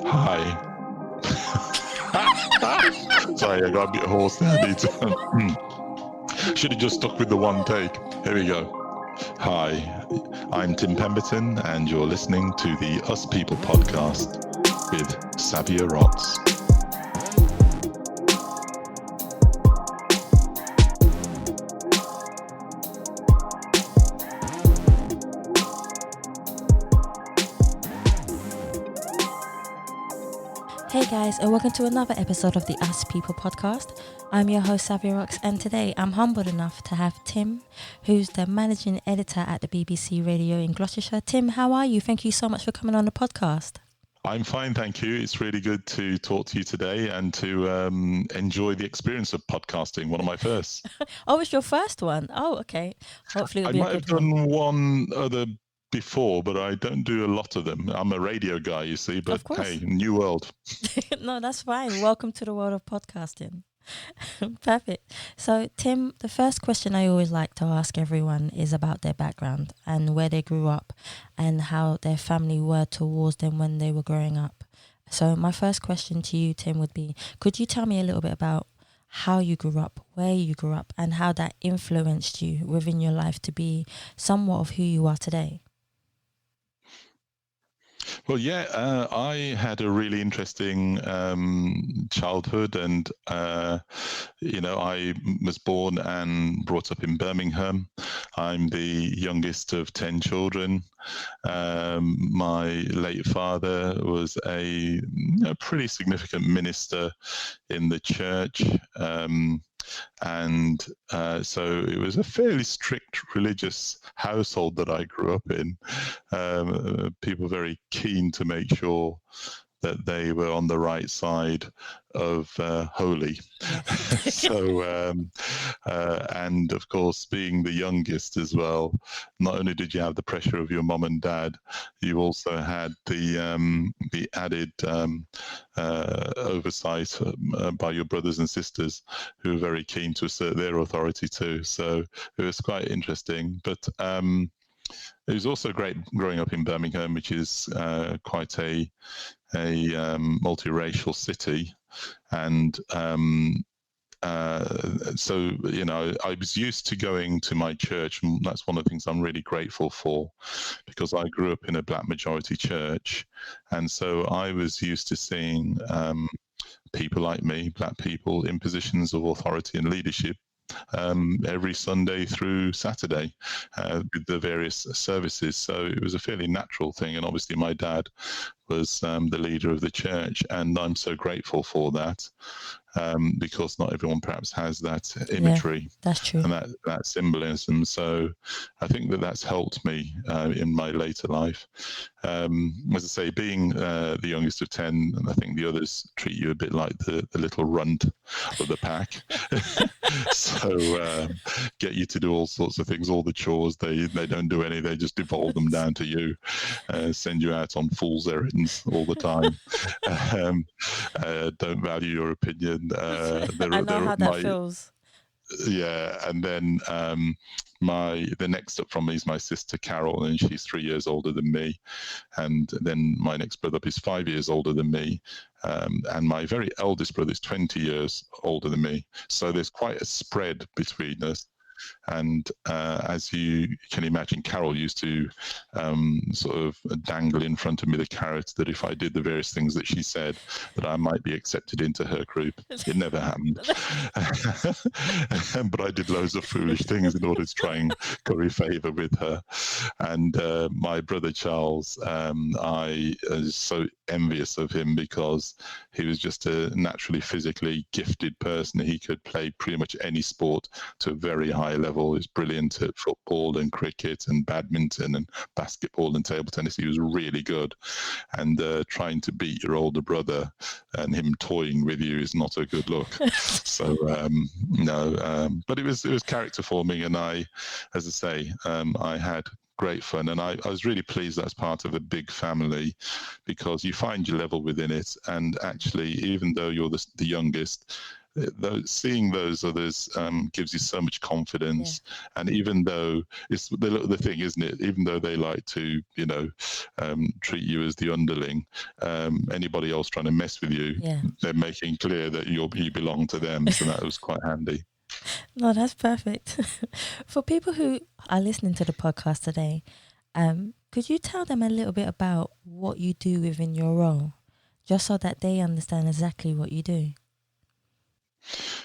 Hi. Sorry, I got a bit hoarse there. I need to. Should have just stuck with the one take. Here we go. Hi, I'm Tim Pemberton, and you're listening to the Us People podcast with Savia Rocks. Hey guys, and welcome to another episode of the Us People podcast. I'm your host Savia Rocks, and today I'm humbled enough to have Tim, who's the managing editor at the BBC Radio in Gloucestershire. Tim, how are you? Thank you so much for coming on the podcast. I'm fine, thank you. It's really good to talk to you today and to enjoy the experience of podcasting, one of my first. Oh, it's your first one? Oh, okay. Hopefully it'll I be might a have good one. done one other before, but I don't do a lot of them. I'm a radio guy, you see, but hey, new world. No, that's fine. Welcome to the world of podcasting. Perfect. So, Tim, the first question I always like to ask everyone is about their background and where they grew up and how their family were towards them when they were growing up. So my first question to you, Tim, would be, could you tell me a little bit about how you grew up, where you grew up, and how that influenced you within your life to be somewhat of who you are today? Well, yeah, I had a really interesting childhood, and I was born and brought up in Birmingham. I'm the youngest of 10 children. My late father was a pretty significant minister in the church. So it was a fairly strict religious household that I grew up in. People very keen to make sure that they were on the right side of holy. And of course, being the youngest as well, not only did you have the pressure of your mum and dad, you also had the added oversight by your brothers and sisters, who were very keen to assert their authority too. So it was quite interesting. But it was also great growing up in Birmingham, which is quite a multiracial city, and I was used to going to my church, and that's one of the things I'm really grateful for, because I grew up in a black majority church, and so I was used to seeing people like me, black people, in positions of authority and leadership every Sunday through Saturday with the various services. So it was a fairly natural thing. And obviously my dad was the leader of the church, and I'm so grateful for that, because not everyone perhaps has that imagery. Yeah, that's true. And that symbolism. So I think that's helped me in my later life. As I say, being the youngest of 10, and I think the others treat you a bit like the little runt of the pack. So get you to do all sorts of things, all the chores. They don't do any. They just devolve them down to you, send you out on fool's errands all the time. Don't value your opinion. I know how that feels. Yeah, and then the next up from me is my sister Carol, and she's 3 years older than me, and then my next brother up is 5 years older than me, and my very eldest brother is 20 years older than me. So there's quite a spread between us. And as you can imagine, Carol used to sort of dangle in front of me the carrot that if I did the various things that she said, that I might be accepted into her group. It never happened. But I did loads of foolish things in order to try and curry favour with her. And my brother Charles, I was so envious of him, because he was just a naturally physically gifted person. He could play pretty much any sport to a very high level. He was brilliant at football and cricket and badminton and basketball and table tennis. He was really good, and trying to beat your older brother and him toying with you is not a good look. So but it was character forming, and I, as I say, I had great fun, and I was really pleased that's part of a big family, because you find your level within it. And actually, even though you're the youngest, seeing those others gives you so much confidence. And even though it's the thing, isn't it? Even though they like to, treat you as the underling, anybody else trying to mess with you, they're making clear that you belong to them. So that was quite handy. No, that's perfect. For people who are listening to the podcast today, could you tell them a little bit about what you do within your role, just so that they understand exactly what you do?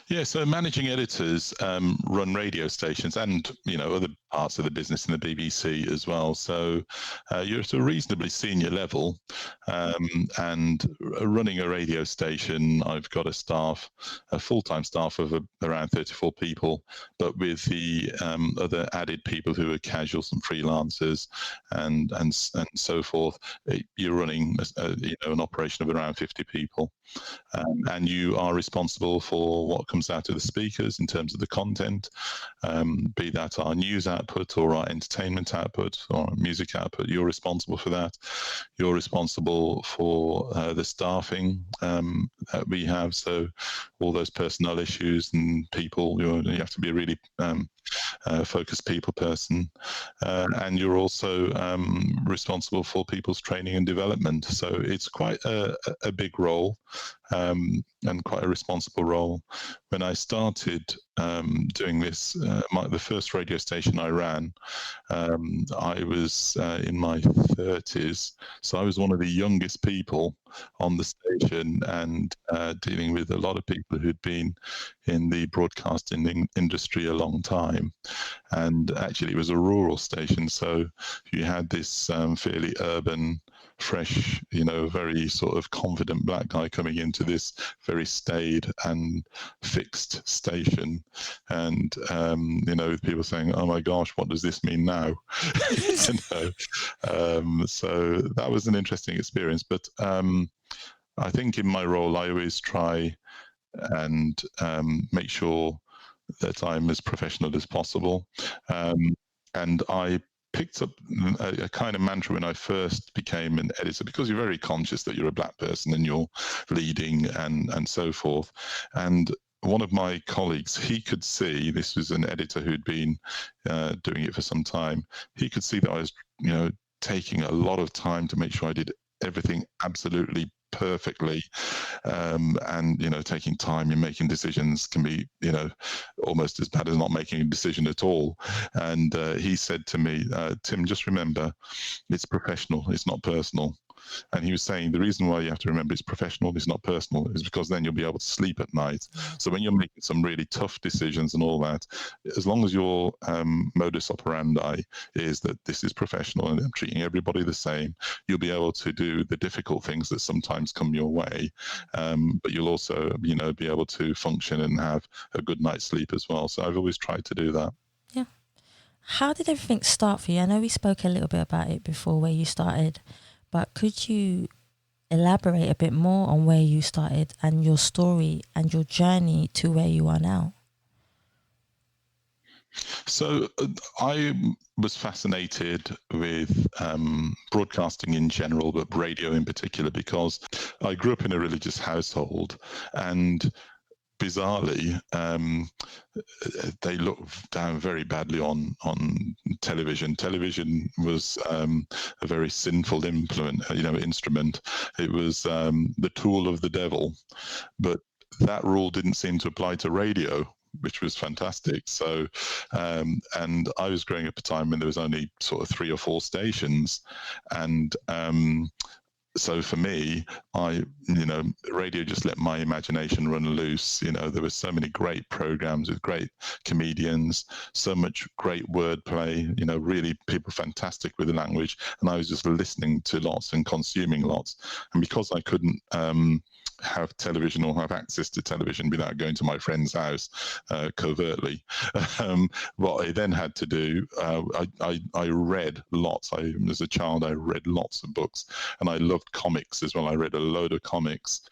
Yeah, so managing editors run radio stations and, other parts of the business in the BBC as well. So you're at a reasonably senior level, and running a radio station, I've got a full-time staff of around 34 people, but with the other added people who are casuals and freelancers and so forth, you're running an operation of around 50 people. And you are responsible for what comes out of the speakers in terms of the content, be that our news output or our entertainment output or our music output. You're responsible for that. You're responsible for the staffing that we have. So all those personnel issues and people, you have to be a really focused people person. And you're also responsible for people's training and development. So it's quite a big role. And quite a responsible role. When I started doing this, the first radio station I ran, I was in my 30s, so I was one of the youngest people on the station, and dealing with a lot of people who'd been in the broadcasting industry a long time. And actually, it was a rural station, so you had this fairly urban, fresh, very sort of confident black guy coming into this very staid and fixed station, and with people saying, "Oh my gosh, what does this mean now?" So that was an interesting experience. But I think in my role, I always try and make sure that I'm as professional as possible, and I picked up a kind of mantra when I first became an editor, because you're very conscious that you're a black person and you're leading and so forth. And one of my colleagues, he could see, this was an editor who'd been doing it for some time, he could see that I was, taking a lot of time to make sure I did everything absolutely perfectly, and taking time in making decisions can be almost as bad as not making a decision at all. And he said to me, "Tim, just remember, it's professional, it's not personal." And he was saying the reason why you have to remember it's professional, it's not personal, is because then you'll be able to sleep at night. So when you're making some really tough decisions and all that, as long as your modus operandi is that this is professional and I'm treating everybody the same, you'll be able to do the difficult things that sometimes come your way. But you'll also, be able to function and have a good night's sleep as well. So I've always tried to do that. Yeah. How did everything start for you? I know we spoke a little bit about it before, where you started, but could you elaborate a bit more on where you started and your story and your journey to where you are now? So I was fascinated with broadcasting in general, but radio in particular, because I grew up in a religious household, and bizarrely, they looked down very badly on television. Television was a very sinful instrument. It was the tool of the devil. But that rule didn't seem to apply to radio, which was fantastic. So, and I was growing up at a time when there was only sort of 3 or 4 stations, and so for me, radio just let my imagination run loose. There were so many great programs with great comedians, so much great wordplay, really people fantastic with the language. And I was just listening to lots and consuming lots. And because I couldn't have television or have access to television without going to my friend's house covertly, what I then had to do, I read lots. As a child, I read lots of books, and I loved comics as well. I read a load of comics.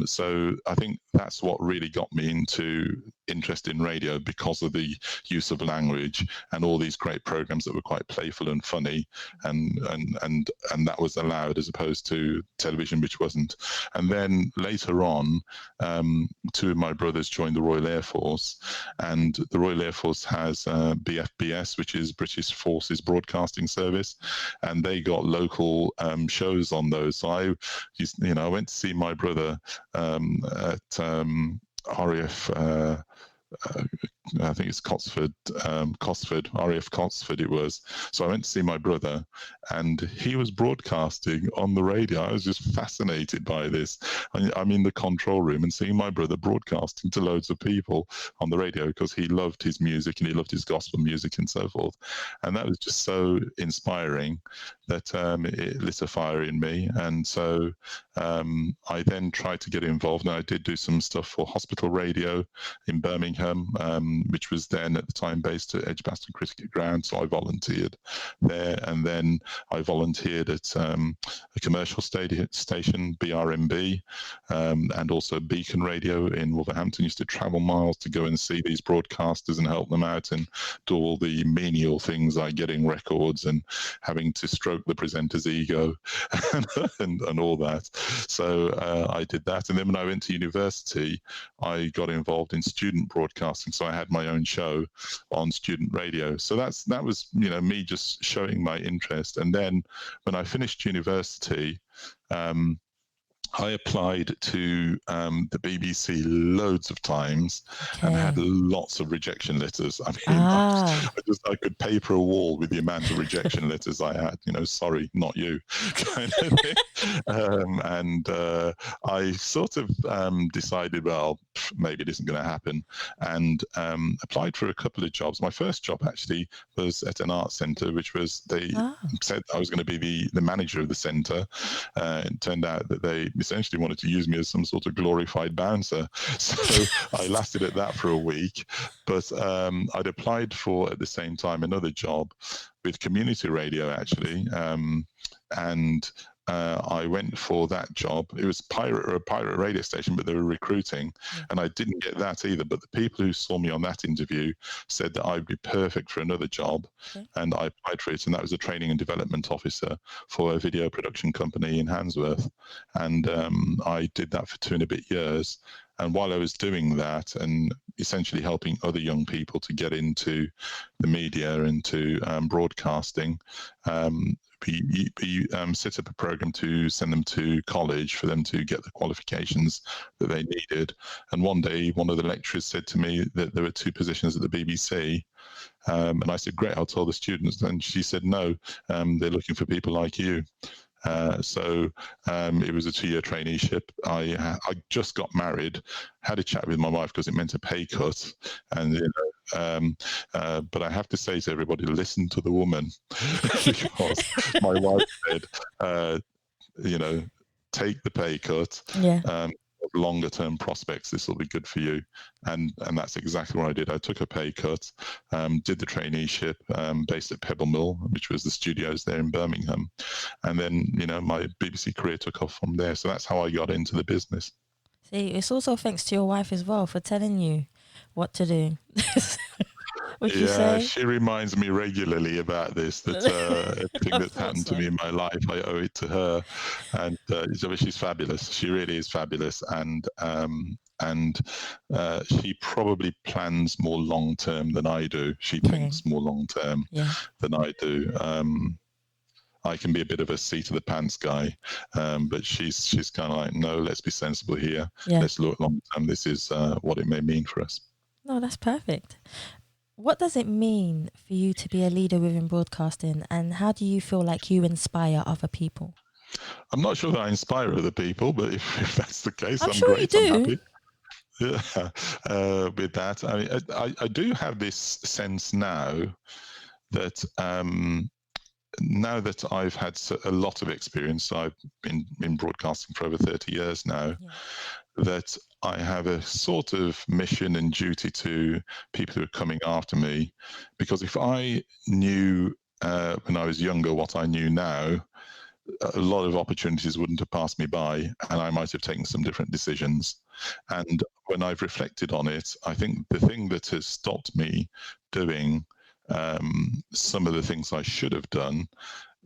So I think that's what really got me into interest in radio, because of the use of language and all these great programs that were quite playful and funny, and that was allowed as opposed to television, which wasn't. And then then later on, two of my brothers joined the Royal Air Force, and the Royal Air Force has BFBS, which is British Forces Broadcasting Service, and they got local shows on those. So I went to see my brother at RAF. I think it's Cosford, RAF Cosford it was. So I went to see my brother, and he was broadcasting on the radio. I was just fascinated by this. I'm in the control room and seeing my brother broadcasting to loads of people on the radio, because he loved his music and he loved his gospel music and so forth. And that was just so inspiring that it lit a fire in me. And so I then tried to get involved, and I did do some stuff for hospital radio in Birmingham, which was then at the time based at Edgbaston Cricket Ground. So I volunteered there, and then I volunteered at a commercial station, BRMB, and also Beacon Radio in Wolverhampton. Used to travel miles to go and see these broadcasters and help them out and do all the menial things like getting records and having to stroke the presenter's ego and all that. So I did that. And then when I went to university, I got involved in student broadcasting. So I had my own show on student radio. So that was, me just showing my interest. And then when I finished university, I applied to the BBC loads of times and had lots of rejection letters. I mean, I could paper a wall with the amount of rejection letters I had. Sorry, not you, kind of thing. And I sort of decided, well, maybe it isn't going to happen, and applied for a couple of jobs. My first job actually was at an art centre, which was they said I was going to be the manager of the centre. It turned out that they essentially wanted to use me as some sort of glorified bouncer. So I lasted at that for a week. But I'd applied for, at the same time, another job with community radio, actually. And I went for that job. It was a pirate radio station, but they were recruiting, and I didn't get that either. But the people who saw me on that interview said that I'd be perfect for another job, and I applied for it. And that was a training and development officer for a video production company in Handsworth, and I did that for 2 and a bit years. And while I was doing that and essentially helping other young people to get into the media and to broadcasting, we set up a program to send them to college for them to get the qualifications that they needed. And one day, one of the lecturers said to me that there were 2 positions at the BBC. And I said, great, I'll tell the students. And she said, no, they're looking for people like you. So it was a 2-year traineeship. I just got married, had a chat with my wife because it meant a pay cut, and but I have to say to everybody, listen to the woman, because my wife said, take the pay cut. Longer term prospects, this will be good for you, and that's exactly what I did. I took a pay cut, did the traineeship based at Pebble Mill, which was the studios there in Birmingham, and then my BBC career took off from there. So that's how I got into the business. See, it's also thanks to your wife as well for telling you what to do. Would you say? She reminds me regularly about this, that everything that's happened to me in my life, I owe it to her. And she's fabulous. She really is fabulous. And she probably plans more long term than I do. She thinks more long term than I do. I can be a bit of a seat of the pants guy, but she's kind of like, no, let's be sensible here. Let's look long term. This is what it may mean for us. No, that's perfect. What does it mean for you to be a leader within broadcasting, and how do you feel like you inspire other people? I'm not sure that I inspire other people, but if that's the case, I'm sure great. You do. I'm happy. With that, I do have this sense now that now that I've had a lot of experience, I've been in broadcasting for over 30 years now, that I have a sort of mission and duty to people who are coming after me, because if I knew when I was younger what I knew now, a lot of opportunities wouldn't have passed me by, and I might have taken some different decisions. And when I've reflected on it, I think the thing that has stopped me doing some of the things I should have done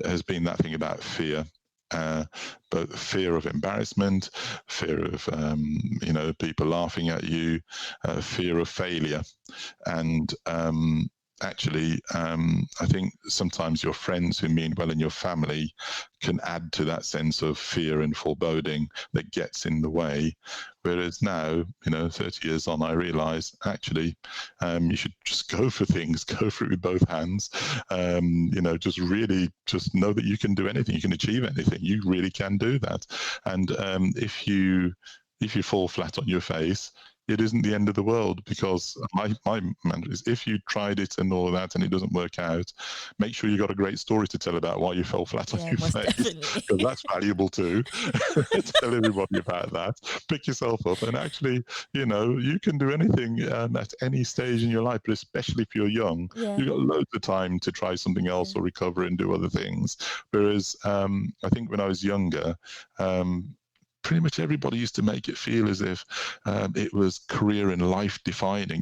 has been that thing about fear. But fear of embarrassment, fear of people laughing at you, fear of failure, and actually, I think sometimes your friends who mean well in your family can add to that sense of fear and foreboding that gets in the way. Whereas now, 30 years on, I realise actually you should just go for things, go for it with both hands. Just know that you can do anything, you can achieve anything. You really can do that. And if you fall flat on your face, it isn't the end of the world, because my mantra is, if you tried it and all of that and it doesn't work out, make sure you got a great story to tell about why you fell flat on your face, because that's valuable too. Tell everybody about that. Pick yourself up, and actually, you can do anything at any stage in your life, but especially if you're young, you've got loads of time to try something else or recover and do other things. Whereas I think when I was younger, pretty much everybody used to make it feel as if it was career and life defining.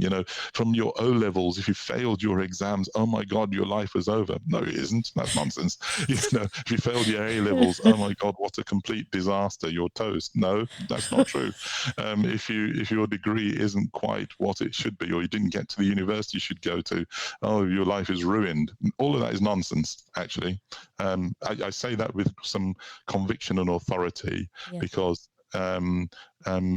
From your O levels, if you failed your exams, oh my God, your life was over. No, it isn't. That's nonsense. If you failed your A levels, oh my God, what a complete disaster. You're toast. No, that's not true. If your degree isn't quite what it should be, or you didn't get to the university you should go to, oh, your life is ruined. All of that is nonsense, actually. I say that with some conviction and authority, because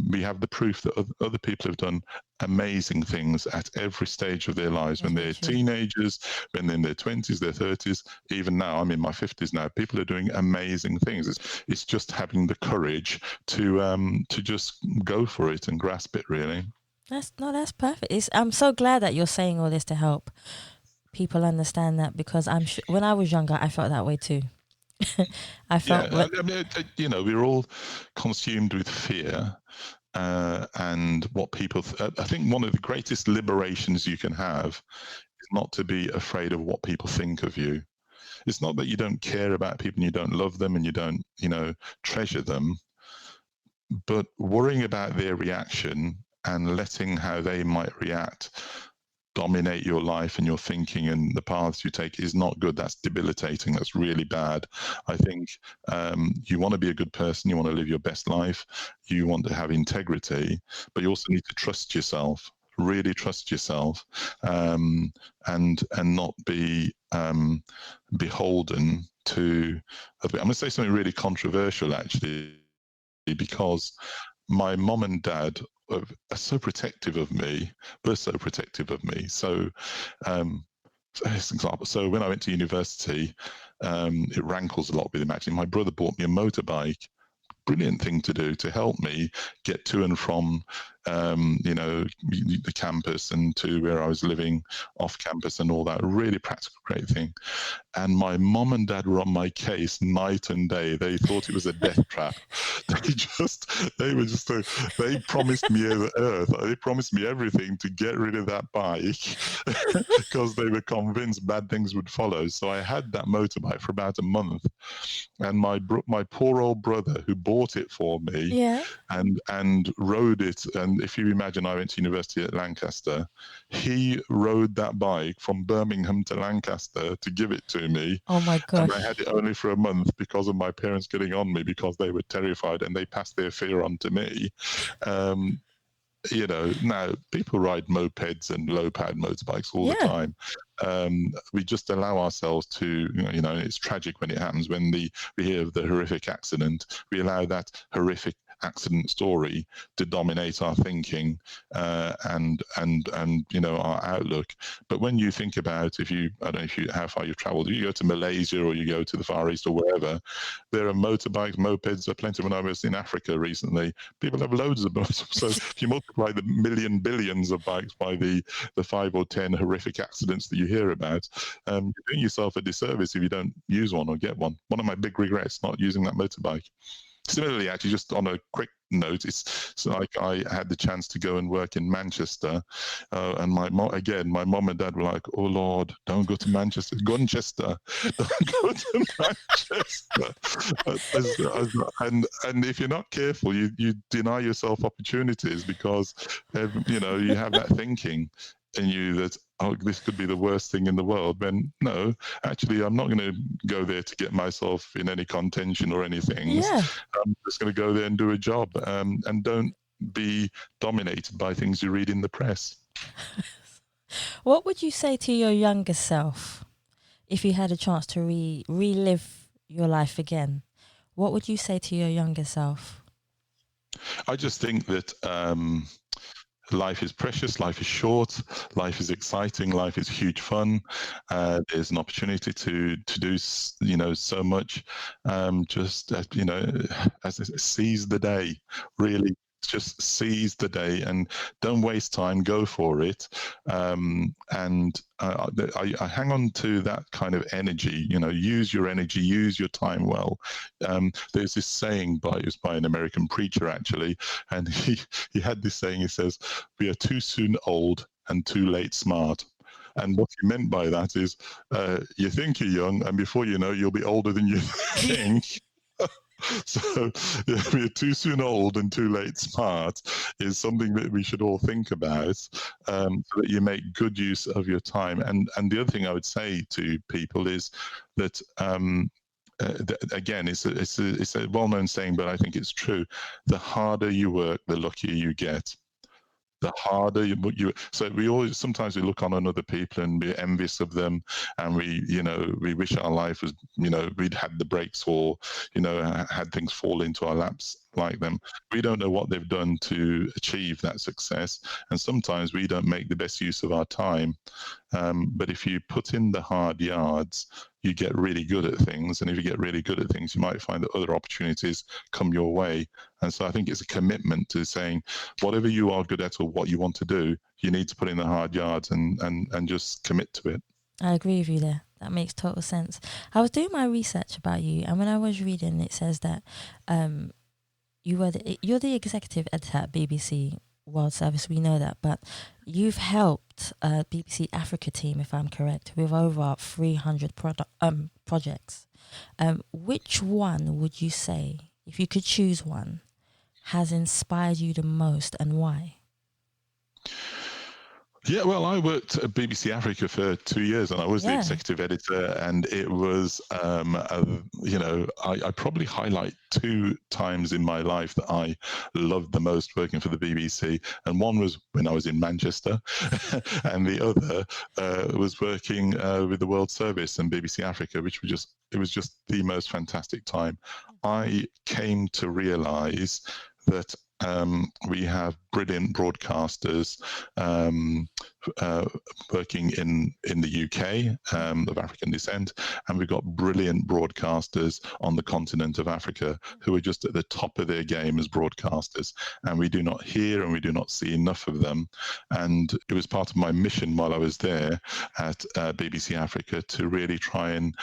we have the proof that other people have done amazing things at every stage of their lives, when they're teenagers, when they're in their 20s, their 30s, even now. I'm in my 50s now. People are doing amazing things. It's just having the courage to just go for it and grasp it, really. That's perfect. I'm so glad that you're saying all this to help people understand that, because when I was younger, I felt that way too. I felt we're all consumed with fear, and what people I think one of the greatest liberations you can have is not to be afraid of what people think of you. It's not that you don't care about people and you don't love them and you don't treasure them, but worrying about their reaction and letting how they might react dominate your life and your thinking and the paths you take is not good. That's debilitating. That's really bad. I think you want to be a good person. You want to live your best life. You want to have integrity, but you also need to trust yourself. Really trust yourself, and not be beholden to. I'm going to say something really controversial, actually, because my mom and dad are so protective of me. They're so protective of me. So, as an example, so when I went to university, it rankles a lot with him, actually. My brother bought me a motorbike. Brilliant thing to do to help me get to and from the campus and to where I was living off campus and all that. Really practical, great thing. And my mom and dad were on my case night and day. They thought it was a death trap. They promised me the earth. They promised me everything to get rid of that bike because they were convinced bad things would follow. So I had that motorbike for about a month, and my poor old brother, who bought it for me and rode it. And if you imagine, I went to university at Lancaster. He rode that bike from Birmingham to Lancaster to give it to me. Oh my gosh. And I had it only for a month because of my parents getting on me, because they were terrified and they passed their fear on to me. Now people ride mopeds and low-powered motorbikes all the time. We just allow ourselves to, it's tragic when it happens, when we hear of the horrific accident. We allow that horrific accident story to dominate our thinking and our outlook. But when you think about, I don't know how far you've traveled, you go to Malaysia or you go to the Far East or wherever, there are motorbikes, mopeds, there are plenty. When I was in Africa recently, people have loads of them. So if you multiply the billions of bikes by the 5 or 10 horrific accidents that you hear about, you're doing yourself a disservice if you don't use one or get one. One of my big regrets, not using that motorbike. Similarly, actually, just on a quick note, it's like I had the chance to go and work in Manchester, and my mom and dad were like, "Oh Lord, don't go to Manchester, Gunchester, don't go to Manchester." and if you're not careful, you deny yourself opportunities, because you have that thinking in you that oh, this could be the worst thing in the world. Then no, actually, I'm not going to go there to get myself in any contention or anything. Yeah. I'm just going to go there and do a job, and don't be dominated by things you read in the press. What would you say to your younger self if you had a chance to relive your life again? What would you say to your younger self? I just think that life is precious, life is short, life is exciting, life is huge fun. There's an opportunity to do so much. Just as I say, seize the day. Really, just seize the day and don't waste time. Go for it. And I hang on to that kind of energy. Use your energy, use your time well. There's this saying it was by an American preacher actually, and he had this saying. He says, "We are too soon old and too late smart." And what he meant by that is, you think you're young, and before you know, you'll be older than you think. So we're too soon old and too late smart is something that we should all think about, so that you make good use of your time. And the other thing I would say to people is that again, it's a well-known saying, but I think it's true. The harder you work, the luckier you get. The harder so sometimes we look on other people and we're envious of them, and we wish our life was, we'd had the breaks, or had things fall into our laps like them. We don't know what they've done to achieve that success, and sometimes we don't make the best use of our time. But if you put in the hard yards, you get really good at things, and if you get really good at things, you might find that other opportunities come your way. And so I think it's a commitment to saying, whatever you are good at or what you want to do, you need to put in the hard yards and just commit to it. I agree with you there. That makes total sense. I was doing my research about you, and when I was reading, it says that you're the executive editor at BBC World Service. We know that, but you've helped BBC Africa team, if I'm correct, with over 300 projects. Which one would you say, if you could choose one, has inspired you the most, and why? Yeah, well, I worked at BBC Africa for 2 years, and I was the executive editor. And it was, I probably highlight 2 times in my life that I loved the most working for the BBC. And one was when I was in Manchester, and the other was working with the World Service and BBC Africa, which was just the most fantastic time. I came to realise that we have brilliant broadcasters working in the UK of African descent, and we've got brilliant broadcasters on the continent of Africa who are just at the top of their game as broadcasters, and we do not hear and we do not see enough of them. And it was part of my mission while I was there at BBC Africa to really try and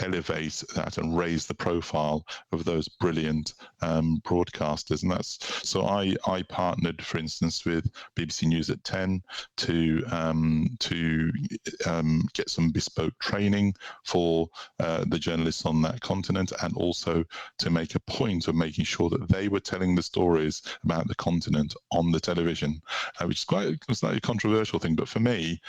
elevate that and raise the profile of those brilliant broadcasters. And so I partnered, for instance, with BBC News at 10 to get some bespoke training for the journalists on that continent, and also to make a point of making sure that they were telling the stories about the continent on the television, which is quite a slightly controversial thing. But for me,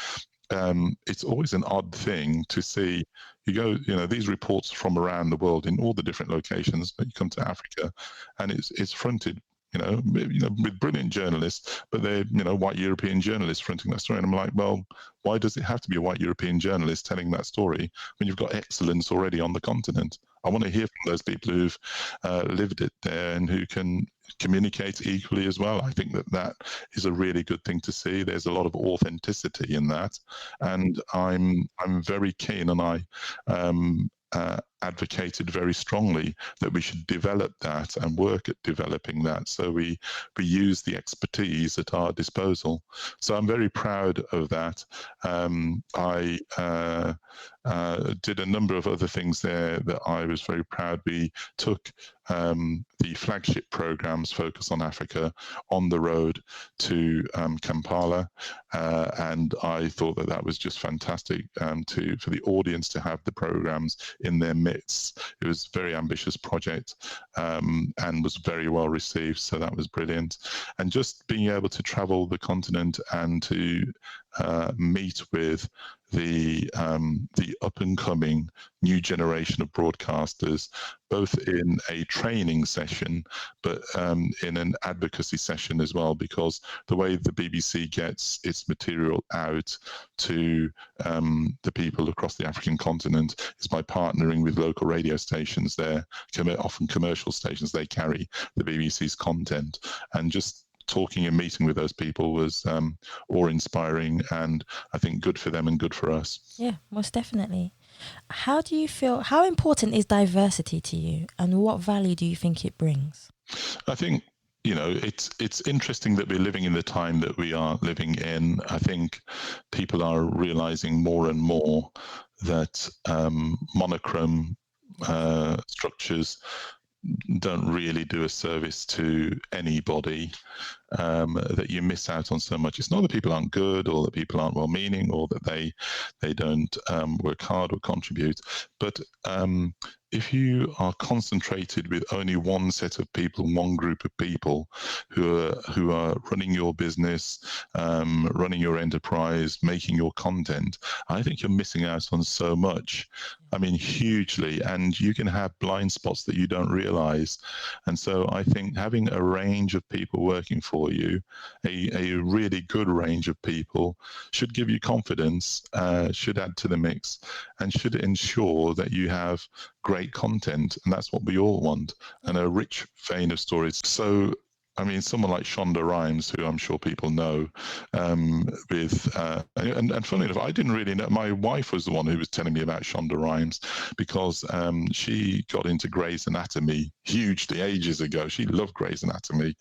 it's always an odd thing to see. You go, these reports from around the world in all the different locations, but you come to Africa, and it's fronted, with brilliant journalists, but they're, white European journalists fronting that story. And I'm like, well, why does it have to be a white European journalist telling that story when you've got excellence already on the continent? I want to hear from those people who've lived it there and who can communicate equally as well. I think that is a really good thing to see. There's a lot of authenticity in that, and I'm very keen, and I advocated very strongly that we should develop that and work at developing that, so we use the expertise at our disposal. So I'm very proud of that. I did a number of other things there that I was very proud. We took the flagship programs Focus on Africa on the road to Kampala, and I thought that was just fantastic for the audience to have the programs in their midst. It was a very ambitious project, and was very well received. So that was brilliant. And just being able to travel the continent and to meet with the up and coming new generation of broadcasters, both in a training session, but in an advocacy session as well, because the way the BBC gets its material out to the people across the African continent is by partnering with local radio stations there, often commercial stations. They carry the BBC's content, and just talking and meeting with those people was awe-inspiring, and I think good for them and good for us. Yeah, most definitely. How do you feel, how important is diversity to you, and what value do you think it brings? I think, it's interesting that we're living in the time that we are living in. I think people are realizing more and more that monochrome structures don't really do a service to anybody, that you miss out on so much. It's not that people aren't good, or that people aren't well-meaning, or that they don't work hard or contribute, but if you are concentrated with only one set of people, one group of people who are running your business, running your enterprise, making your content, I think you're missing out on so much. I mean, hugely, and you can have blind spots that you don't realize. And so I think having a range of people working for you, a really good range of people, should give you confidence, should add to the mix, and should ensure that you have great content. And that's what we all want, and a rich vein of stories. So I mean, someone like Shonda Rhimes, who I'm sure people know, and funny enough, I didn't really know. My wife was the one who was telling me about Shonda Rhimes, because she got into Grey's Anatomy hugely ages ago. She loved Grey's Anatomy.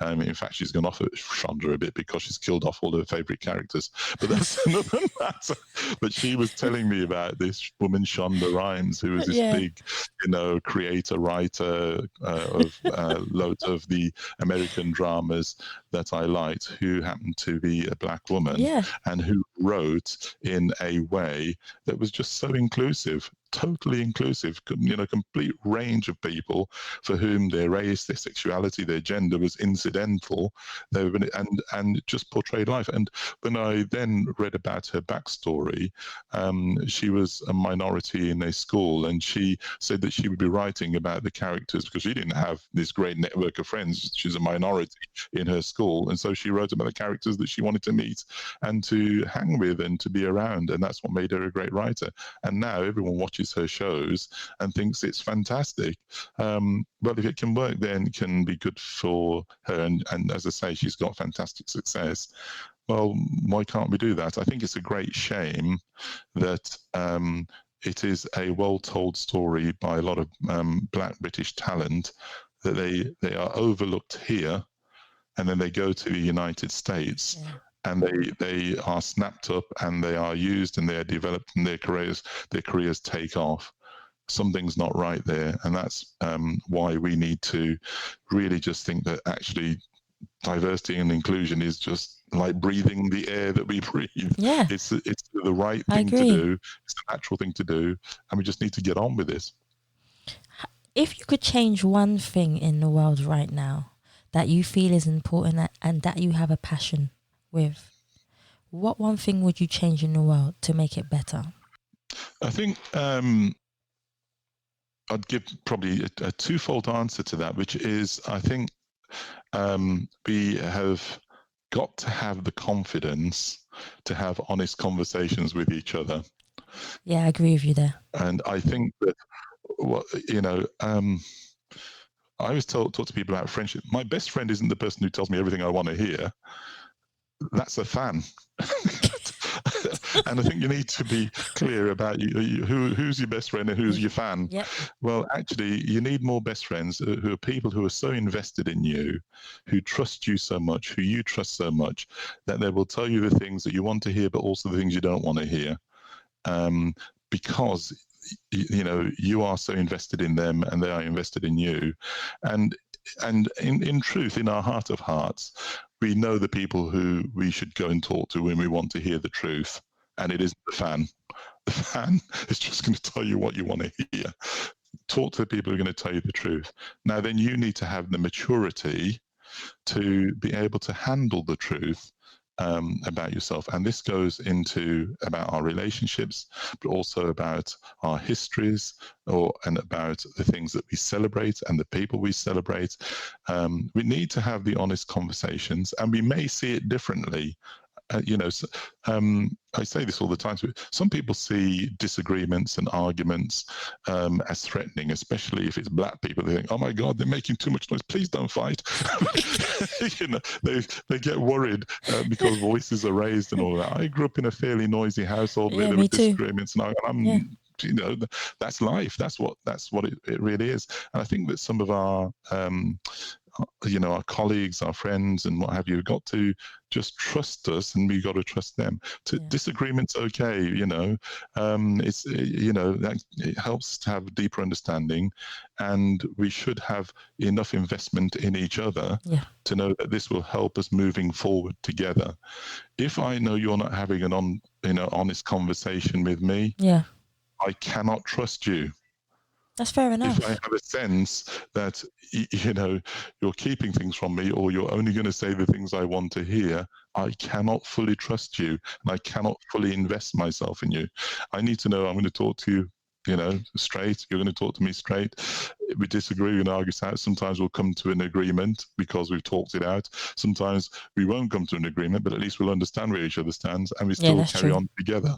In fact, she's gone off at Shonda a bit because she's killed off all her favourite characters. But that's another matter. But she was telling me about this woman, Shonda Rhimes, who was this big, creator, writer of loads of the American dramas that I liked, who happened to be a black woman, and who wrote in a way that was just so inclusive, totally inclusive, complete range of people for whom their race, their sexuality, their gender was incidental, and just portrayed life. And when I then read about her backstory, she was a minority in a school, and she said that she would be writing about the characters because she didn't have this great network of friends. She's a minority in her school, and so she wrote about the characters that she wanted to meet and to hang with and to be around, and that's what made her a great writer. And now everyone watches her shows and thinks it's fantastic. Well, if it can work, then it can be good for her, and as I say, she's got fantastic success. Well, why can't we do that? I think it's a great shame that it is a well-told story by a lot of black British talent, that they are overlooked here, and then they go to the United States, and they are snapped up, and they are used, and they are developed, and their careers take off. Something's not right there, and that's why we need to really just think that actually diversity and inclusion is just like breathing the air that we breathe. Yeah, it's the right thing to do. It's the natural thing to do, and we just need to get on with this. If you could change one thing in the world right now that you feel is important and that you have a passion with, what one thing would you change in the world to make it better? I think I'd give probably a twofold answer to that, which is I think we have got to have the confidence to have honest conversations with each other. Yeah, I agree with you there. And I think that, I always talk to people about friendship. My best friend isn't the person who tells me everything I want to hear. That's a fan. And I think you need to be clear about who's your best friend and who's your fan. Yep. Well, actually, you need more best friends who are people who are so invested in you, who trust you so much, who you trust so much, that they will tell you the things that you want to hear, but also the things you don't want to hear. Because you are so invested in them, and they are invested in you. And in truth, in our heart of hearts, we know the people who we should go and talk to when we want to hear the truth. and it isn't the fan. The fan is just going to tell you what you want to hear. Talk to the people who are going to tell you the truth. Now, then you need to have the maturity to be able to handle the truth about yourself. And this goes into about our relationships, but also about our histories and about the things that we celebrate and the people we celebrate. We need to have the honest conversations, and we may see it differently. I say this all the time. Some people see disagreements and arguments as threatening, especially if it's black people. They think, "Oh my God, they're making too much noise. Please don't fight." They get worried because voices are raised and all that. I grew up in a fairly noisy household where there were disagreements, and I'm. That's life. That's what it really is. And I think that some of our our colleagues, our friends, and what have you, got to just trust us, and we got to trust them. Disagreement's okay, it's that it helps to have a deeper understanding, and we should have enough investment in each other to know that this will help us moving forward together. If I know you're not having an honest conversation with me, I cannot trust you. That's fair enough. If I have a sense that, you're keeping things from me, or you're only going to say the things I want to hear, I cannot fully trust you, and I cannot fully invest myself in you. I need to know I'm going to talk to you, straight. You're going to talk to me straight. We disagree, we're going to argue it out. Sometimes we'll come to an agreement because we've talked it out. Sometimes we won't come to an agreement, but at least we'll understand where each other stands, and we still carry on together.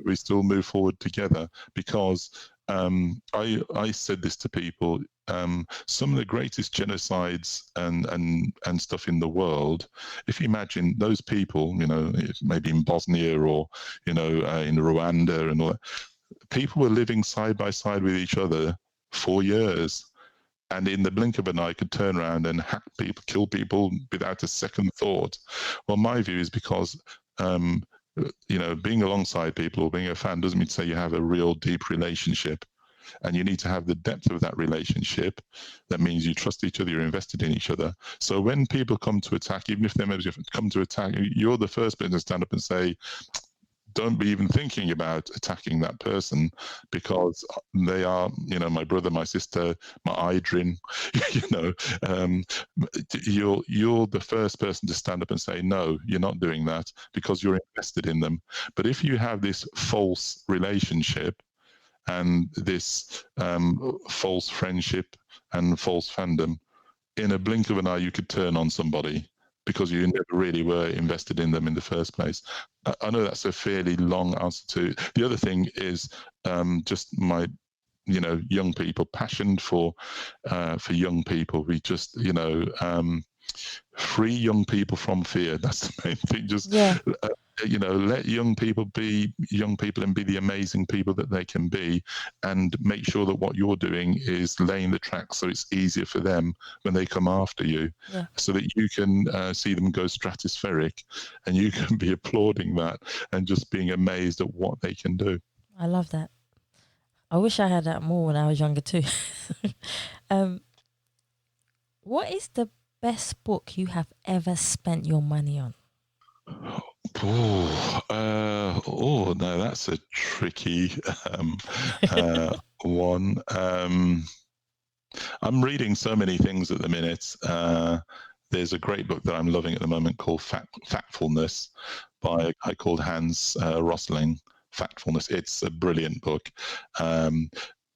We still move forward together, because I said this to people. Some of the greatest genocides and stuff in the world, if you imagine those people, maybe in Bosnia or in Rwanda and all that, people were living side by side with each other for years, and in the blink of an eye could turn around and hack people, kill people without a second thought. Well, my view is because being alongside people or being a fan doesn't mean to say you have a real deep relationship, and you need to have the depth of that relationship. That means you trust each other, you're invested in each other. So when people come to attack, even if they're members come to attack, you're the first person to stand up and say, don't be even thinking about attacking that person, because they are, my brother, my sister, my Idrin, you're the first person to stand up and say, no, you're not doing that, because you're invested in them. But if you have this false relationship and this false friendship and false fandom, in a blink of an eye, you could turn on somebody, because you never really were invested in them in the first place. I know that's a fairly long answer to. The other thing is just my, young people, passion for young people. We just, free young people from fear. That's the main thing. Just, let young people be young people and be the amazing people that they can be, and make sure that what you're doing is laying the tracks so it's easier for them when they come after you, so that you can see them go stratospheric, and you can be applauding that and just being amazed at what they can do. I love that. I wish I had that more when I was younger too. What is the best book you have ever spent your money on? No, that's a tricky one. I'm reading so many things at the minute. There's a great book that I'm loving at the moment called Factfulness by a guy called Hans Rosling. Factfulness. It's a brilliant book.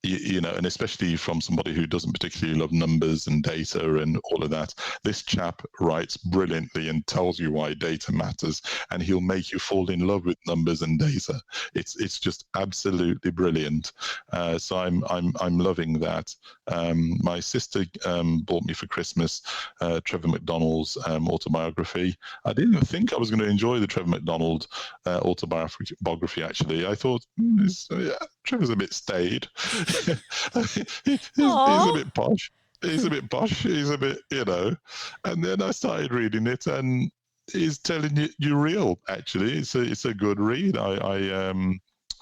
And especially from somebody who doesn't particularly love numbers and data and all of that. This chap writes brilliantly and tells you why data matters, and he'll make you fall in love with numbers and data. It's just absolutely brilliant. So I'm loving that. My sister bought me for Christmas Trevor McDonald's autobiography. I didn't think I was going to enjoy the Trevor McDonald autobiography. Actually, I thought Trevor's a bit staid. he's a bit posh. He's a bit, And then I started reading it, and he's telling you real. Actually, it's a good read.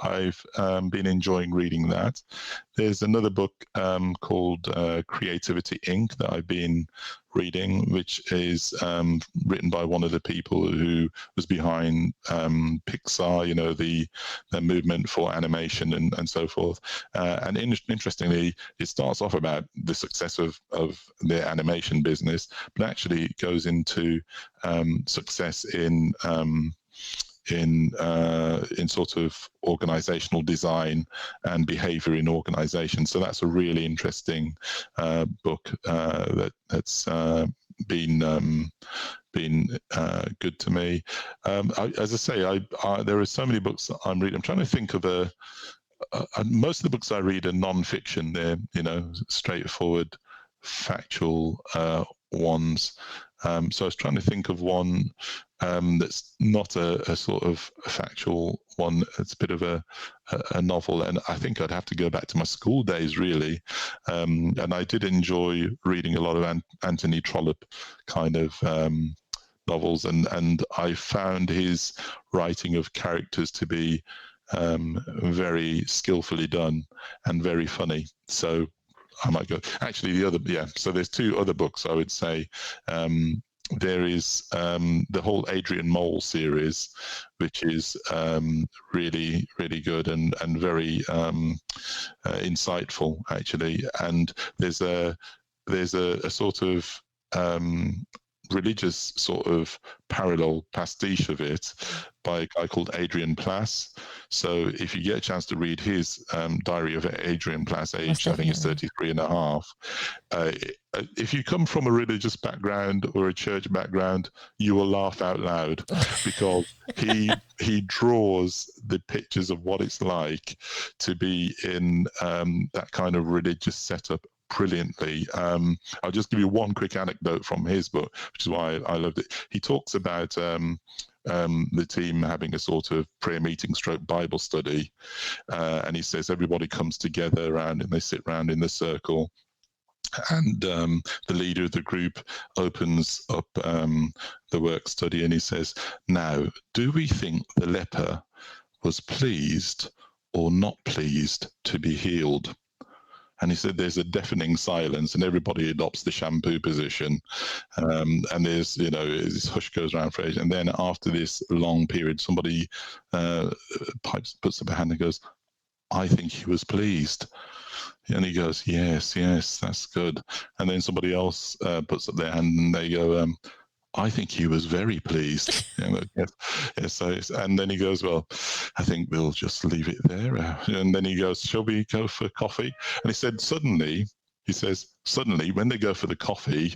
I've been enjoying reading that. There's another book called Creativity Inc. that I've been reading, which is written by one of the people who was behind Pixar, you know, the movement for animation and so forth. And interestingly, it starts off about the success of their animation business, but actually it goes into success in sort of organizational design and behavior in organization. So that's a really interesting book that's been good to me. As I say, there are so many books that I'm reading. I'm trying to think of most of the books I read are non-fiction. They're, you know, straightforward, factual ones. So I was trying to think of one that's not a sort of factual one. It's a bit of a novel, and I think I'd have to go back to my school days, really. And I did enjoy reading a lot of Anthony Trollope kind of novels, and I found his writing of characters to be very skillfully done and very funny. So I might go. Actually, so there's two other books I would say. There is the whole Adrian Mole series, which is really, really good and very insightful, actually. And there's a sort of religious sort of parallel pastiche of it by a guy called Adrian Plass. So if you get a chance to read his diary of Adrian Plass, aged I think he's 33 and a half, if you come from a religious background or a church background, you will laugh out loud because he draws the pictures of what it's like to be in that kind of religious setup brilliantly. I'll just give you one quick anecdote from his book, which is why I loved it. He talks about the team having a sort of prayer meeting stroke Bible study, and he says everybody comes together around and they sit around in the circle, and the leader of the group opens up the work study and he says, "Now, do we think the leper was pleased or not pleased to be healed?" And he said there's a deafening silence and everybody adopts the shampoo position. And there's, you know, this hush goes around for age. And then after this long period, somebody puts up a hand and goes, "I think he was pleased." And he goes, yes, that's good. And then somebody else puts up their hand and they go, "I think he was very pleased." You know, yes. So, and then he goes, "Well, I think we'll just leave it there." And then he goes, "Shall we go for coffee?" And he said, suddenly when they go for the coffee,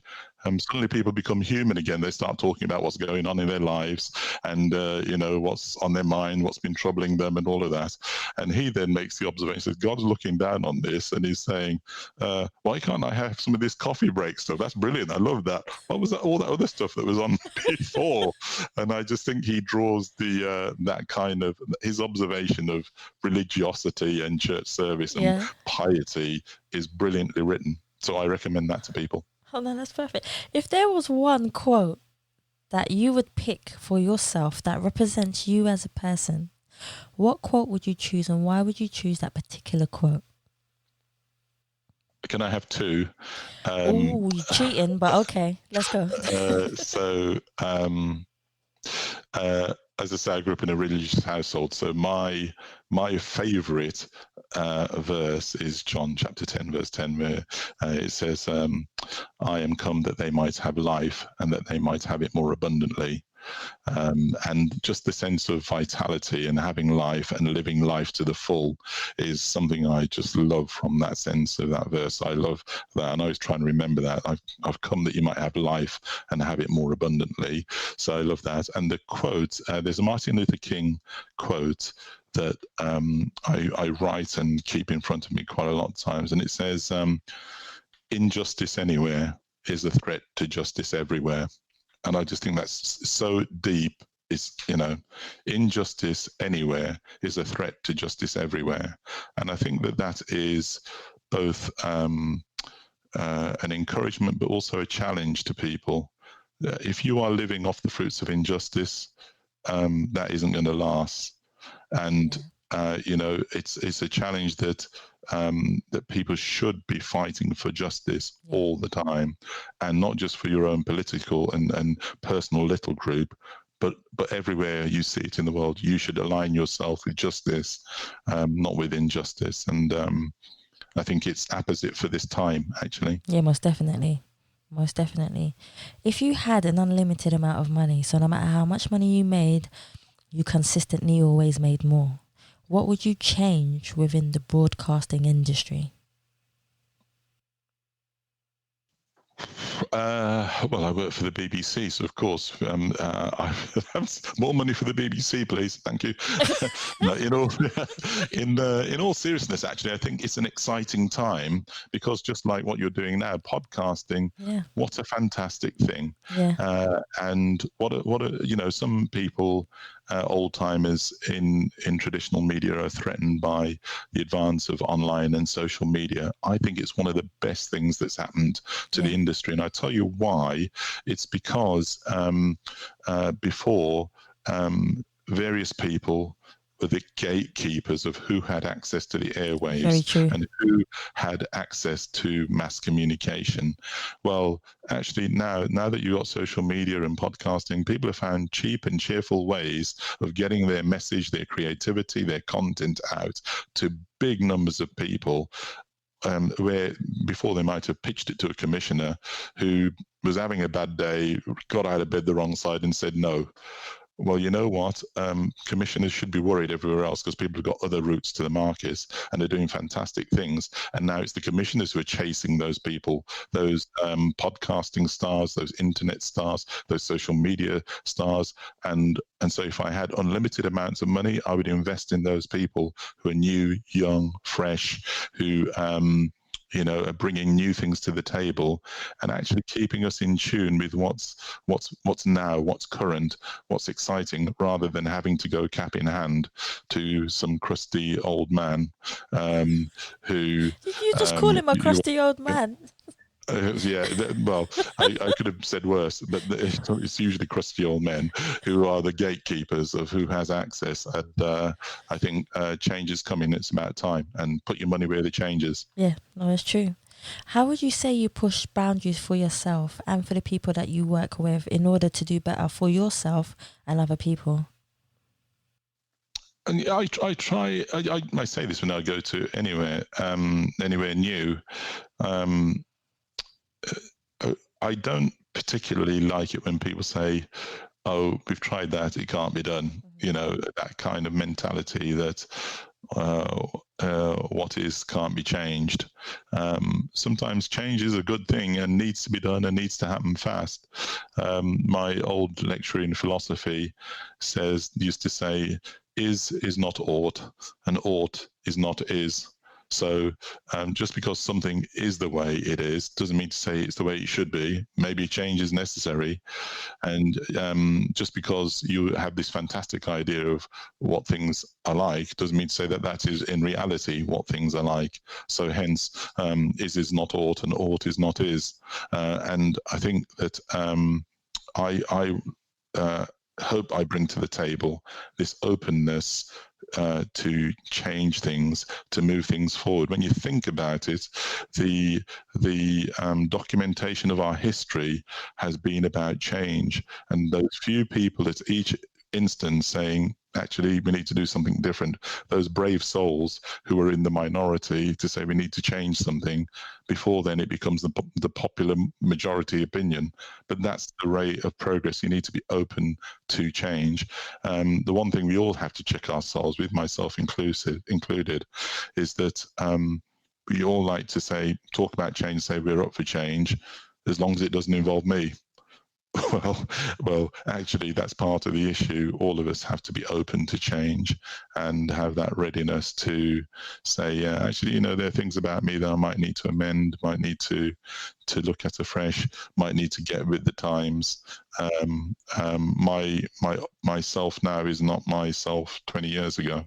suddenly people become human again. They start talking about what's going on in their lives and, you know, what's on their mind, what's been troubling them and all of that. And he then makes the observation, says, God's looking down on this and he's saying, why can't I have some of this coffee break stuff? That's brilliant. I love that. What was that? All that other stuff that was on before? And I just think he draws that kind of, his observation of religiosity and church service and piety is brilliantly written. So I recommend that to people. Oh, no, that's perfect. If there was one quote that you would pick for yourself that represents you as a person, what quote would you choose and why would you choose that particular quote? Can I have two? You're cheating, but okay, let's go. As I say, I grew up in a religious household, so my favourite verse is John chapter 10, verse 10, where it says, "I am come that they might have life and that they might have it more abundantly." And just the sense of vitality and having life and living life to the full is something I just love from that sense of that verse. I love that, and I always try and remember that. I've come that you might have life and have it more abundantly. So I love that. And the quote, there's a Martin Luther King quote that I write and keep in front of me quite a lot of times, and it says, "Injustice anywhere is a threat to justice everywhere." And I just think that's so deep. It's, you know, injustice anywhere is a threat to justice everywhere. And I think that is both an encouragement, but also a challenge to people. If you are living off the fruits of injustice, that isn't going to last. And it's a challenge that that people should be fighting for justice all the time, and not just for your own political and personal little group, but everywhere you see it in the world. You should align yourself with justice, not with injustice. And I think it's opposite for this time, actually. Yeah, most definitely. Most definitely. If you had an unlimited amount of money, so no matter how much money you made, you consistently always made more, what would you change within the broadcasting industry? Well, I work for the BBC, so of course, I have more money for the BBC, please. Thank you. No, in all seriousness, actually, I think it's an exciting time, because just like what you're doing now, podcasting, what a fantastic thing. And some people, old timers in traditional media, are threatened by the advance of online and social media. I think it's one of the best things that's happened to the industry, and I tell you why. It's because before, various people were the gatekeepers of who had access to the airwaves and who had access to mass communication. Well, actually, now that you've got social media and podcasting, people have found cheap and cheerful ways of getting their message, their creativity, their content out to big numbers of people. Where before they might have pitched it to a commissioner who was having a bad day, got out of bed the wrong side and said no. Well, you know what? Commissioners should be worried everywhere else, because people have got other routes to the markets and they're doing fantastic things. And now it's the commissioners who are chasing those people, those podcasting stars, those internet stars, those social media stars. And so if I had unlimited amounts of money, I would invest in those people who are new, young, fresh, who are bringing new things to the table and actually keeping us in tune with what's now, what's current, what's exciting, rather than having to go cap in hand to some crusty old man who... Did you just call him a crusty old man? Well, I could have said worse, but it's usually crusty old men who are the gatekeepers of who has access. And I think change is coming. It's about time. And put your money where the change is. Yeah, no, it's true. How would you say you push boundaries for yourself and for the people that you work with in order to do better for yourself and other people? And I try. I say this when I go to anywhere new. I don't particularly like it when people say, "Oh, we've tried that; it can't be done." That kind of mentality that what is can't be changed. Sometimes change is a good thing and needs to be done and needs to happen fast. My old lecturer in philosophy used to say, "Is not ought, and ought is not is." So just because something is the way it is doesn't mean to say it's the way it should be. Maybe change is necessary. And just because you have this fantastic idea of what things are like doesn't mean to say that is in reality what things are like. So hence, is not ought and ought is not is. And I think that I hope I bring to the table this openness to change things, to move things forward. When you think about it, the documentation of our history has been about change, and those few people at each instance saying, actually, we need to do something different. Those brave souls who are in the minority to say we need to change something, before then it becomes the popular majority opinion. But that's the rate of progress. You need to be open to change. The one thing we all have to check ourselves with, myself included, is that we all like to talk about change, say we're up for change, as long as it doesn't involve me. Well, actually, that's part of the issue. All of us have to be open to change and have that readiness to say, yeah, actually, there are things about me that I might need to amend, might need to look at afresh, might need to get with the times. Myself now is not myself 20 years ago.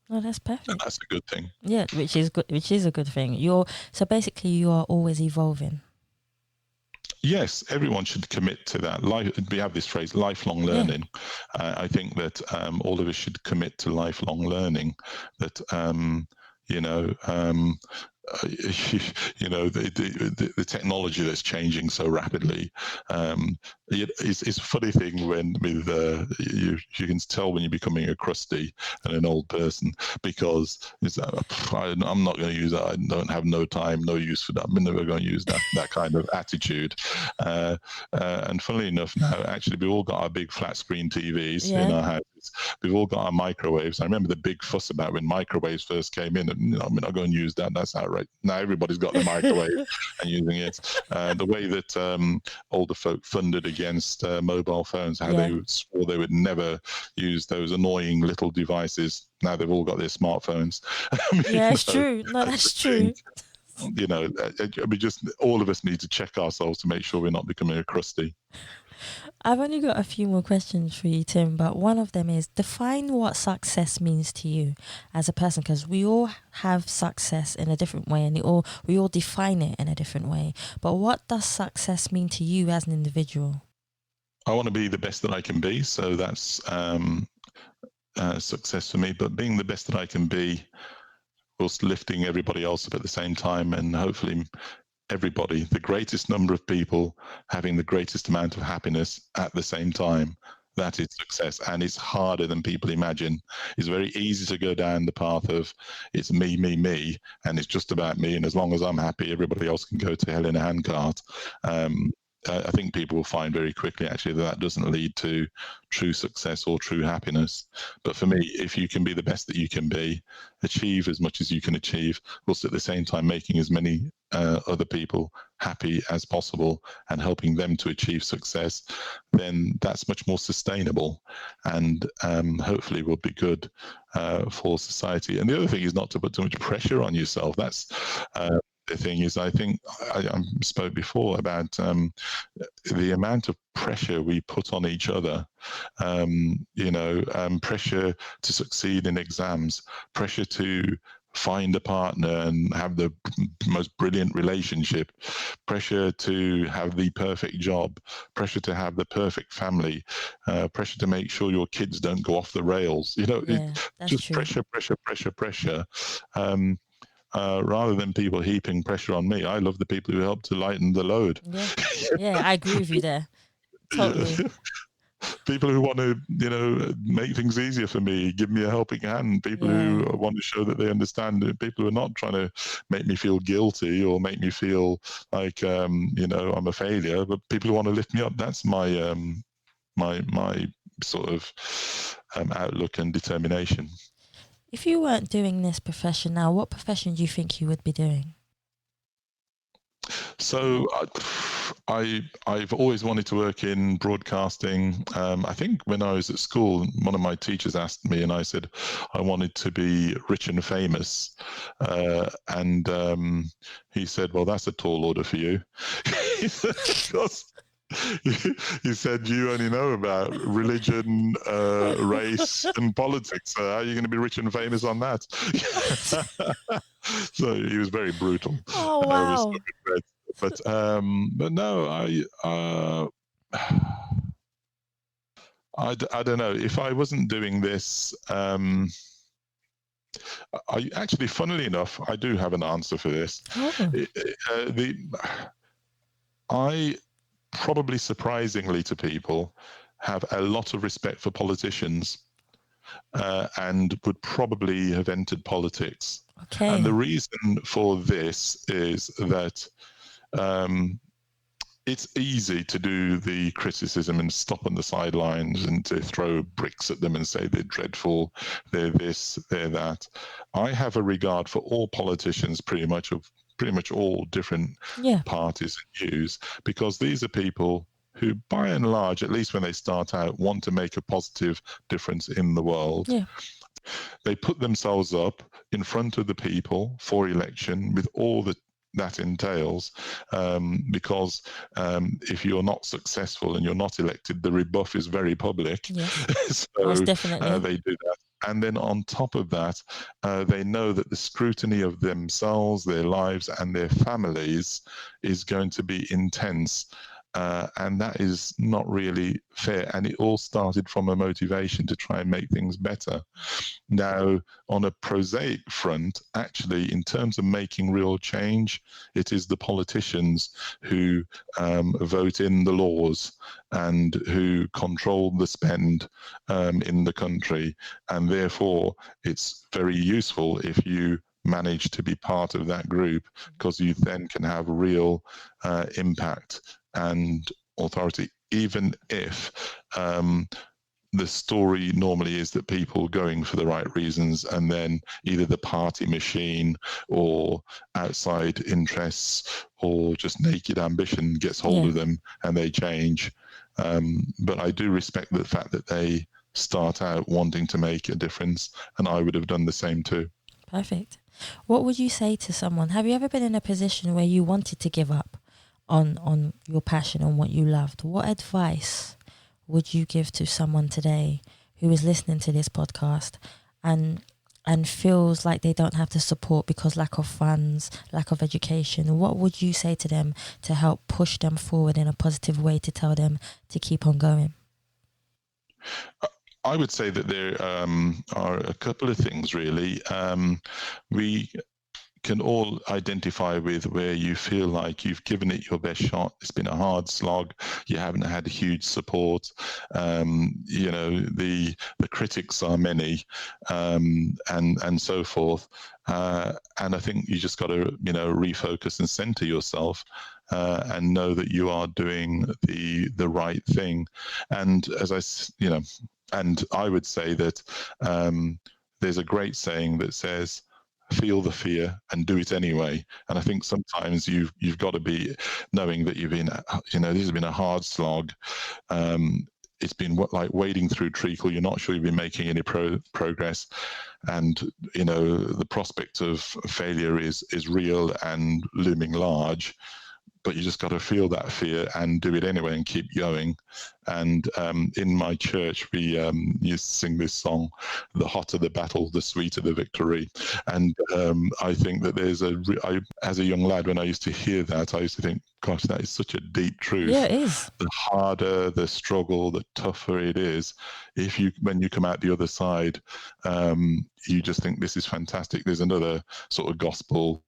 Oh, that's perfect. And that's a good thing. Yeah, which is good. Which is a good thing. So basically, you are always evolving. Yes, everyone should commit to that. We have this phrase, lifelong learning. I think that all of us should commit to lifelong learning. That you know, the technology that's changing so rapidly. It's a funny thing when with you can tell when you're becoming a crusty and an old person, because I'm not going to use that. I don't have no time, no use for that. I'm never going to use that kind of attitude. And funnily enough, now actually we've all got our big flat screen TVs in our houses. We've all got our microwaves. I remember the big fuss about when microwaves first came in. And I'm not going to use that. That's outright. Now everybody's got the microwave and using it. The way that older folk funded against mobile phones, how they swore they would never use those annoying little devices. Now they've all got their smartphones. It's true. No, that's true. Just all of us need to check ourselves to make sure we're not becoming a crusty. I've only got a few more questions for you, Tim, but one of them is define what success means to you as a person, because we all have success in a different way and we all define it in a different way. But what does success mean to you as an individual? I want to be the best that I can be. So that's success for me. But being the best that I can be whilst lifting everybody else up at the same time, and hopefully everybody, the greatest number of people having the greatest amount of happiness at the same time. That is success, and it's harder than people imagine. It's very easy to go down the path of it's me, me, me, and it's just about me, and as long as I'm happy, everybody else can go to hell in a handcart. I think people will find very quickly actually that doesn't lead to true success or true happiness. But for me, if you can be the best that you can be, achieve as much as you can achieve, whilst at the same time making as many other people happy as possible and helping them to achieve success, then that's much more sustainable and hopefully will be good for society. And the other thing is not to put too much pressure on yourself. That's the thing is, I think I spoke before about the amount of pressure we put on each other, pressure to succeed in exams, pressure to find a partner and have the most brilliant relationship, pressure to have the perfect job, pressure to have the perfect family, pressure to make sure your kids don't go off the rails. Just true. pressure. Rather than people heaping pressure on me, I love the people who help to lighten the load. Yeah, I agree with you there. Totally. People who want to, make things easier for me, give me a helping hand. People who want to show that they understand. People who are not trying to make me feel guilty or make me feel like, I'm a failure. But people who want to lift me up. That's my my sort of outlook and determination. If you weren't doing this profession now, what profession do you think you would be doing? So I've always wanted to work in broadcasting. I think when I was at school, one of my teachers asked me and I said I wanted to be rich and famous. And he said, well, that's a tall order for you. Because he said you only know about religion, race and politics. How are you going to be rich and famous on that? So he was very brutal. Oh, wow. But no, I don't know. If I wasn't doing this, I actually, funnily enough, I do have an answer for this. I probably surprisingly to people have a lot of respect for politicians and would probably have entered politics. Okay. And the reason for this is that it's easy to do the criticism and stop on the sidelines and to throw bricks at them and say they're dreadful, they're this, they're that. I have a regard for all politicians, pretty much all different parties and views, because these are people who, by and large, at least when they start out, want to make a positive difference in the world. Yeah. They put themselves up in front of the people for election with all that entails, because if you're not successful and you're not elected, the rebuff is very public. Yes. So most definitely. They do that. And then on top of that, they know that the scrutiny of themselves, their lives and their families is going to be intense. and that is not really fair. And it all started from a motivation to try and make things better. Now, on a prosaic front, actually, in terms of making real change, it is the politicians who vote in the laws and who control the spend in the country. And therefore, it's very useful if you manage to be part of that group, because you then can have real impact and authority, even if the story normally is that people going for the right reasons, and then either the party machine or outside interests or just naked ambition gets hold of them and they change. But I do respect the fact that they start out wanting to make a difference, and I would have done the same too. Perfect. What would you say to someone? Have you ever been in a position where you wanted to give up on your passion, on what you loved? What advice would you give to someone today who is listening to this podcast and feels like they don't have the support because lack of funds, lack of education? What would you say to them to help push them forward in a positive way, to tell them to keep on going? I would say that there are a couple of things, really. We can all identify with where you feel like you've given it your best shot. It's been a hard slog. You haven't had huge support. The critics are many, and so forth. And I think you just got to, refocus and center yourself. And know that you are doing the right thing. And and I would say that there's a great saying that says, feel the fear and do it anyway. And I think sometimes you've got to be knowing that you've been, this has been a hard slog. It's been like wading through treacle. You're not sure you've been making any progress. And, the prospect of failure is real and looming large. But you just got to feel that fear and do it anyway and keep going. And in my church, we used to sing this song, the hotter the battle, the sweeter the victory. And I think that as a young lad, when I used to hear that, I used to think, gosh, that is such a deep truth. Yeah, it is. The harder the struggle, the tougher it is. When you come out the other side, you just think, this is fantastic. There's another sort of gospel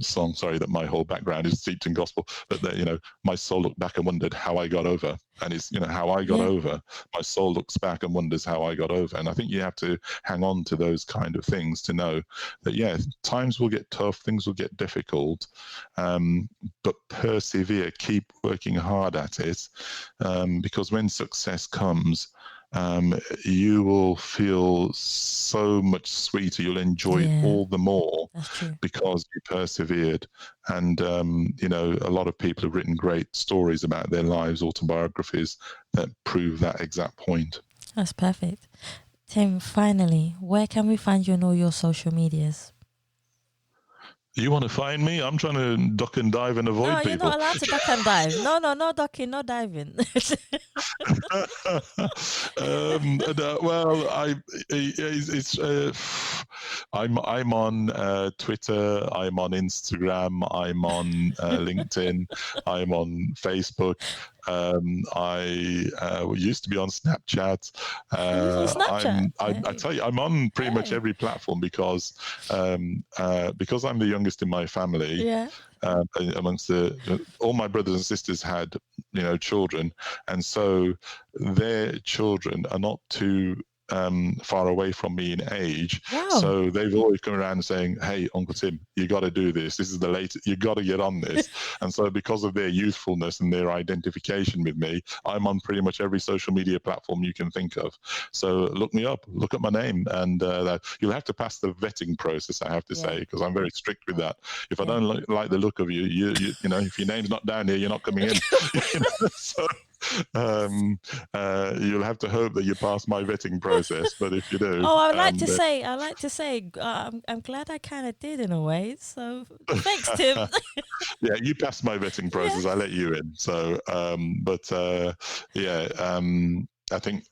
song, sorry that my whole background is steeped in gospel, but that, my soul looked back and wondered how I got over. And it's, how I got over. My soul looks back and wonders how I got over. And I think you have to hang on to those kind of things to know that, times will get tough, things will get difficult, but persevere, keep working hard at it, because when success comes, you will feel so much sweeter. You'll enjoy it all the more because you persevered. And, a lot of people have written great stories about their lives, autobiographies that prove that exact point. That's perfect. Tim, finally, where can we find you on all your social medias? You want to find me? I'm trying to duck and dive and avoid people. No, you're not allowed to duck and dive. No ducking, no diving. I'm on Twitter. I'm on Instagram. I'm on LinkedIn. I'm on Facebook. I used to be on Snapchat. I tell you, I'm on pretty much every platform because I'm the youngest in my family. Yeah. Amongst all my brothers and sisters had, children, and so their children are not too far away from me in age. Wow. So they've always come around saying, hey, Uncle Tim, you got to do this. This is the latest. You got to get on this. And so because of their youthfulness and their identification with me, I'm on pretty much every social media platform you can think of. So look me up, look at my name, and you'll have to pass the vetting process, I have to say, because I'm very strict with that. If I don't like the look of you, if your name's not down here, you're not coming in. So you'll have to hope that you pass my vetting process, but if you do, I like to say I'm glad I kind of did in a way, so thanks, Tim. Yeah, you passed my vetting process. I let you in. So I think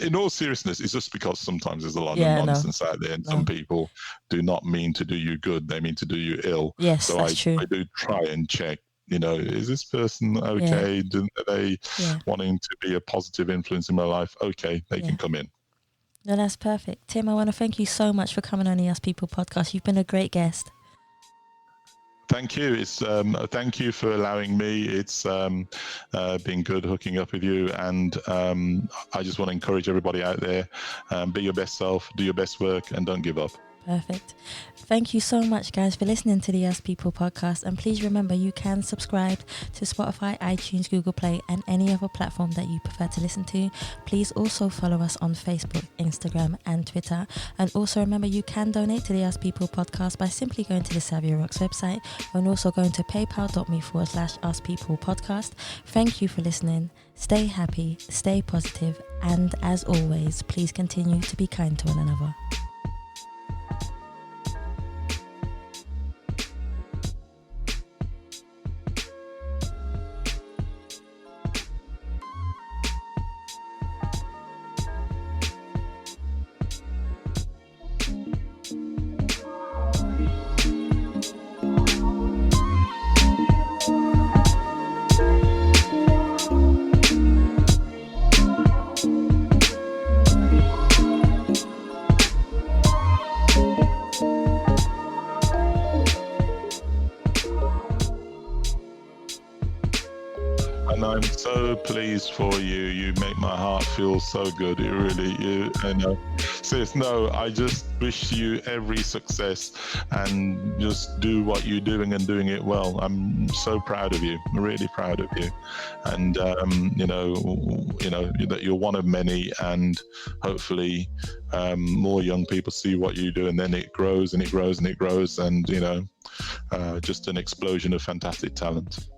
in all seriousness, it's just because sometimes there's a lot of nonsense out there, and some people do not mean to do you good, they mean to do you ill. Yes, so that's true. I do try and check is this person okay? Are they wanting to be a positive influence in my life? Okay, they can come in. No, that's perfect. Tim, I want to thank you so much for coming on the Us People podcast. You've been a great guest. Thank you. It's thank you for allowing me. It's been good hooking up with you, and I just want to encourage everybody out there: be your best self, do your best work, and don't give up. Perfect. Thank you so much, guys, for listening to the Us People podcast. And please remember, you can subscribe to Spotify, iTunes, Google Play, and any other platform that you prefer to listen to. Please also follow us on Facebook, Instagram, and Twitter. And also remember, you can donate to the Us People podcast by simply going to the Savia Rocks website and also going to paypal.me/Us People podcast. Thank you for listening. Stay happy, stay positive, and as always, please continue to be kind to one another. And I'm so pleased for you. You make my heart feel so good. It really, sis, no, I just wish you every success and just do what you're doing and doing it well. I'm so proud of you, really proud of you. And, that you're one of many, and hopefully more young people see what you do, and then it grows and it grows and it grows, and, just an explosion of fantastic talent.